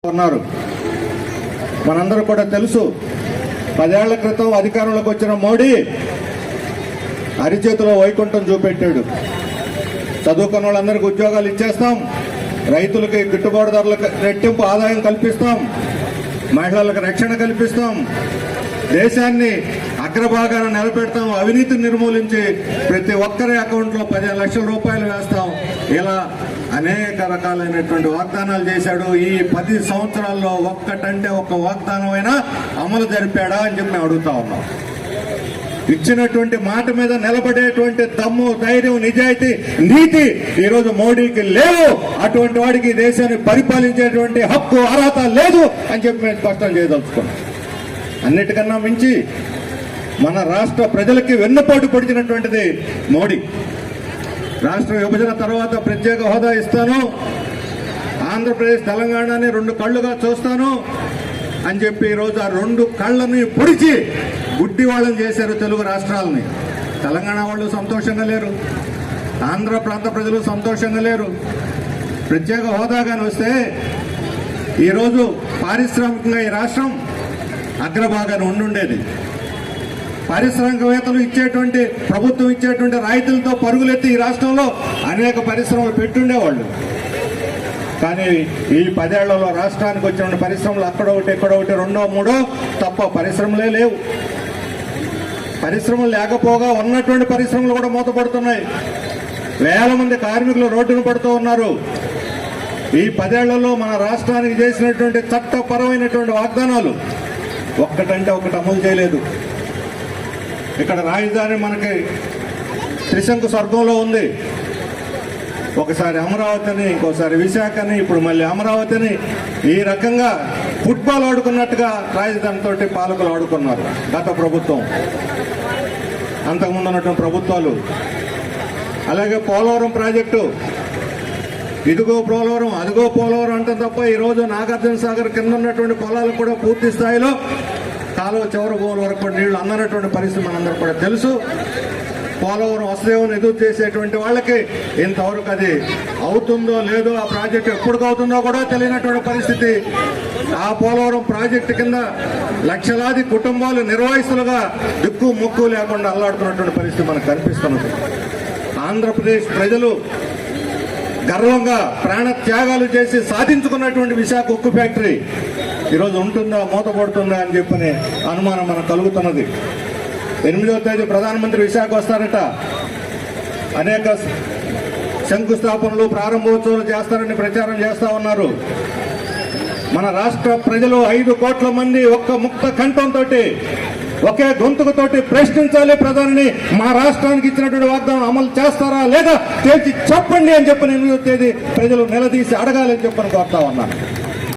ఉన్నారు. మనందరూ కూడా తెలుసు, 10 ఏళ్ల క్రితం అధికారంలోకి వచ్చిన మోడీ అరిచేతిలో వైకుంఠం చూపెట్టాడు. చదువుకున్న వాళ్ళందరికీ ఉద్యోగాలు ఇచ్చేస్తాం, రైతులకి గిట్టుబాటు ధరలకు రెట్టింపు ఆదాయం కల్పిస్తాం, మహిళలకు రక్షణ కల్పిస్తాం, దేశాన్ని అగ్రభాగాన నిలబెడతాం, అవినీతిని నిర్మూలించి ప్రతి ఒక్కరి అకౌంట్లో 15 లక్షల రూపాయలు వేస్తాం. ఇలా అనేక రకాలైనటువంటి వాగ్దానాలు చేశాడు. ఈ 10 సంవత్సరాల్లో ఒక్కటంటే ఒక్క వాగ్దానమైనా అమలు జరిపాడా అని చెప్పి మేము అడుగుతా ఉన్నాం. ఇచ్చినటువంటి మాట మీద నిలబడేటువంటి దమ్ము, ధైర్యం, నిజాయితీ, నీతి ఈరోజు మోడీకి లేవు. అటువంటి వాడికి దేశాన్ని పరిపాలించేటువంటి హక్కు, అర్హత లేదు అని చెప్పి మేము స్పష్టం చేయదలుచుకున్నాం. అన్నిటికన్నా మించి మన రాష్ట్ర ప్రజలకి వెన్నుపోటు పొడిచినటువంటిది మోడీ. రాష్ట్ర విభజన తర్వాత ప్రత్యేక హోదా ఇస్తాను, ఆంధ్రప్రదేశ్ తెలంగాణని 2 కళ్ళుగా చూస్తాను అని చెప్పి ఈరోజు ఆ 2 కళ్ళని పొడిచి గుడ్డి వాళ్ళని చేశారు తెలుగు రాష్ట్రాలని. తెలంగాణ వాళ్ళు సంతోషంగా లేరు, ఆంధ్ర ప్రాంత ప్రజలు సంతోషంగా లేరు. ప్రత్యేక హోదా కానీ వస్తే ఈరోజు పారిశ్రామికంగా ఈ రాష్ట్రం అగ్రభాగాన్ని ఉండుండేది. పారిశ్రామికవేత్తలు ఇచ్చేటువంటి, ప్రభుత్వం ఇచ్చేటువంటి రాయితీలతో పరుగులెత్తి ఈ రాష్ట్రంలో అనేక పరిశ్రమలు పెట్టుండేవాళ్ళు. కానీ ఈ 10 ఏళ్లలో రాష్ట్రానికి వచ్చిన పరిశ్రమలు అక్కడొకటి, ఇక్కడొకటి, 2, 3 తప్ప పరిశ్రమలే లేవు. పరిశ్రమలు లేకపోగా ఉన్నటువంటి పరిశ్రమలు కూడా మూతపడుతున్నాయి. వేల మంది కార్మికులు రోడ్డును పడుతూ ఉన్నారు. ఈ 10 ఏళ్లలో మన రాష్ట్రానికి చేసినటువంటి చట్టపరమైనటువంటి వాగ్దానాలు ఒక్కటంటే ఒకటి అమలు చేయలేదు. ఇక్కడ రాజధాని మనకి త్రిశంకు స్వర్గంలో ఉంది. ఒకసారి అమరావతిని, ఇంకోసారి విశాఖని, ఇప్పుడు మళ్ళీ అమరావతిని ఈ రకంగా ఫుట్బాల్ ఆడుకున్నట్టుగా రాజధానితో పాలకులు ఆడుకున్నారు గత ప్రభుత్వం, అంతకుముందు ఉన్నటువంటి ప్రభుత్వాలు. అలాగే పోలవరం ప్రాజెక్టు, ఇదిగో పోలవరం, అదిగో పోలవరం అంటే తప్ప ఈరోజు నాగార్జున సాగర్ కింద ఉన్నటువంటి పొలాలు కూడా పూర్తి స్థాయిలో కాలువ చివరి భూముల వరకు కూడా నీళ్లు అందనటువంటి పరిస్థితి మనందరూ కూడా తెలుసు. పోలవరం వసుదేవుని ఎదురు చేసేటువంటి వాళ్ళకి ఇంతవరకు అది అవుతుందో లేదో, ఆ ప్రాజెక్టు ఎప్పుడు అవుతుందో కూడా తెలియనటువంటి పరిస్థితి. ఆ పోలవరం ప్రాజెక్టు కింద లక్షలాది కుటుంబాలు నిర్వాసితులుగా దిక్కు ముక్కు లేకుండా అల్లాడుతున్నటువంటి పరిస్థితి మనకు కనిపిస్తున్నది. ఆంధ్రప్రదేశ్ ప్రజలు గర్వంగా ప్రాణ త్యాగాలు చేసి సాధించుకున్నటువంటి విశాఖ ఉక్కు ఫ్యాక్టరీ ఈరోజు ఉంటుందా, మూతపడుతుందా అని చెప్పని అనుమానం మనకు కలుగుతున్నది. 8వ తేదీ ప్రధానమంత్రి విశాఖ వస్తారట. అనేక శంకుస్థాపనలు, ప్రారంభోత్సవాలు చేస్తారని ప్రచారం చేస్తా ఉన్నారు. మన రాష్ట్ర ప్రజలు 5 కోట్ల మంది ఒక్క ముక్త కంఠంతో, ఒకే గొంతుకుతోటి ప్రశ్నించాలి ప్రధానిని. మా రాష్ట్రానికి ఇచ్చినటువంటి వాగ్దానం అమలు చేస్తారా లేదా తేల్చి చెప్పండి అని చెప్పని 8వ తేదీ ప్రజలు నిలదీసి అడగాలని చెప్పని కోరుతా ఉన్నాను.